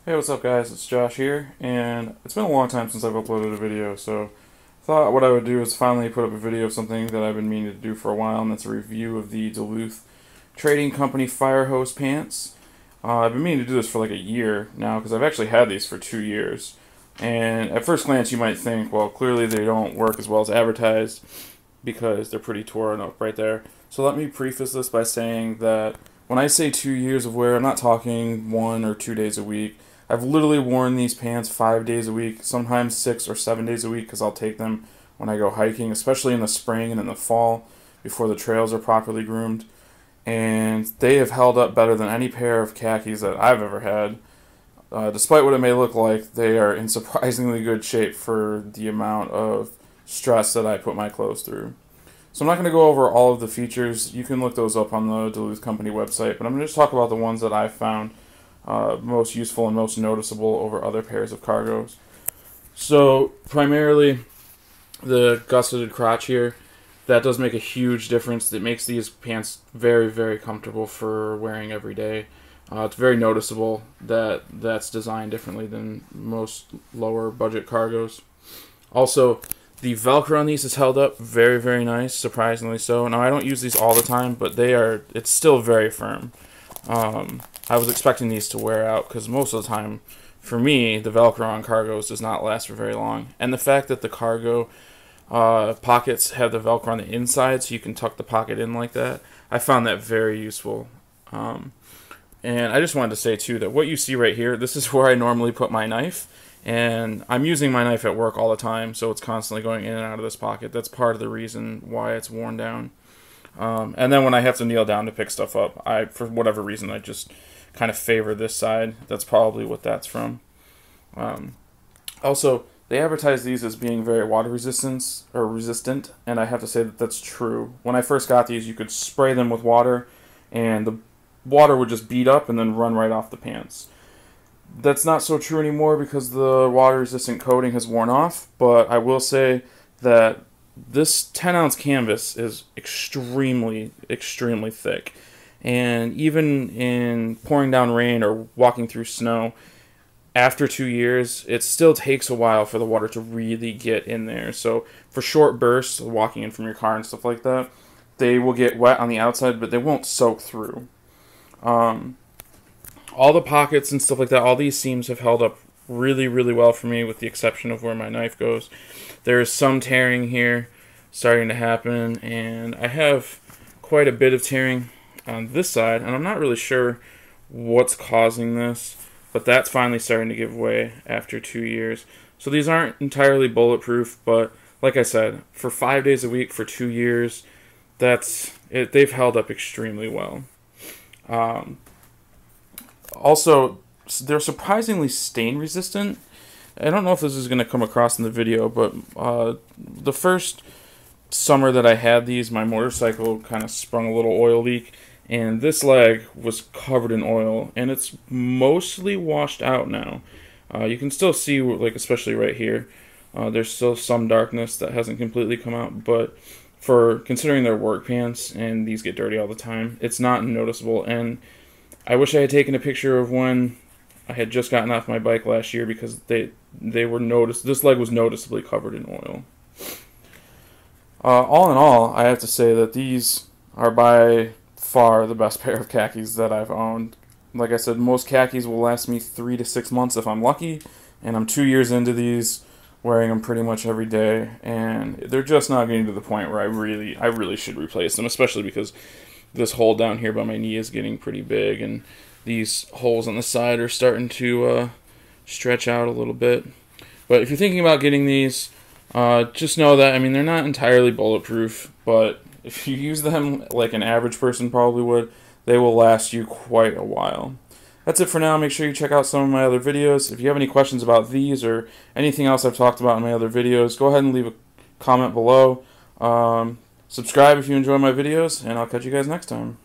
Hey, what's up guys? It's Josh here, and it's been a long time since I've uploaded a video, so I thought what I would do is finally put up a video of something that I've been meaning to do for a while, and that's a review of the Duluth Trading Company Fire Hose Pants. I've been meaning to do this for like a year now, because I've actually had these for 2 years, and at first glance you might think, well, clearly they don't work as well as advertised, because they're pretty torn up right there. So let me preface this by saying that when I say 2 years of wear, I'm not talking 1 or 2 days a week. I've literally worn these pants 5 days a week, sometimes 6 or 7 days a week, because I'll take them when I go hiking, especially in the spring and in the fall before the trails are properly groomed. And they have held up better than any pair of khakis that I've ever had. Despite what it may look like, they are in surprisingly good shape for the amount of stress that I put my clothes through. So I'm not going to go over all of the features. You can look those up on the Duluth Company website, but I'm going to just talk about the ones that I found most useful and most noticeable over other pairs of cargos. So primarily the gusseted crotch here, that does make a huge difference. It makes these pants very, very comfortable for wearing every day. It's very noticeable that that's designed differently than most lower budget cargos. Also, the Velcro on these is held up very, very nice, surprisingly so. Now, I don't use these all the time, but it's still very firm. I was expecting these to wear out because most of the time, for me, the Velcro on cargos does not last for very long. And the fact that the cargo pockets have the Velcro on the inside so you can tuck the pocket in like that, I found that very useful. And I just wanted to say, too, that what you see right here, this is where I normally put my knife. And I'm using my knife at work all the time, so it's constantly going in and out of this pocket. That's part of the reason why it's worn down. And then when I have to kneel down to pick stuff up, for whatever reason, I just kind of favor this side. That's probably what that's from. Also, they advertise these as being very water resistant, and I have to say that that's true. When I first got these, you could spray them with water, and the water would just beat up and then run right off the pants. That's not so true anymore because the water-resistant coating has worn off, but I will say that this 10-ounce canvas is extremely, extremely thick. And even in pouring down rain or walking through snow, after 2 years, it still takes a while for the water to really get in there. So for short bursts, walking in from your car and stuff like that, they will get wet on the outside, but they won't soak through. All the pockets and stuff like that, all these seams have held up really, really well for me, with the exception of where my knife goes. There is some tearing here starting to happen, and I have quite a bit of tearing on this side, and I'm not really sure what's causing this, but that's finally starting to give way after 2 years. So these aren't entirely bulletproof, but like I said, for 5 days a week for 2 years, they've held up extremely well. Also, they're surprisingly stain resistant. I don't know if this is going to come across in the video, but the first summer that I had these, my motorcycle kind of sprung a little oil leak, and this leg was covered in oil, and it's mostly washed out now. You can still see, like, especially right here, there's still some darkness that hasn't completely come out, but for considering they're work pants and these get dirty all the time, it's not noticeable. And I wish I had taken a picture of when I had just gotten off my bike last year, because this leg was noticeably covered in oil. All in all, I have to say that these are by far the best pair of khakis that I've owned. Like I said, most khakis will last me 3 to 6 months if I'm lucky, and I'm 2 years into these, wearing them pretty much every day, and they're just not getting to the point where I really should replace them, especially because this hole down here by my knee is getting pretty big, and these holes on the side are starting to stretch out a little bit. But if you're thinking about getting these, just know that, I mean, they're not entirely bulletproof, but if you use them like an average person probably would, they will last you quite a while. That's it for now. Make sure you check out some of my other videos. If you have any questions about these or anything else I've talked about in my other videos, go ahead and leave a comment below. Subscribe if you enjoy my videos, and I'll catch you guys next time.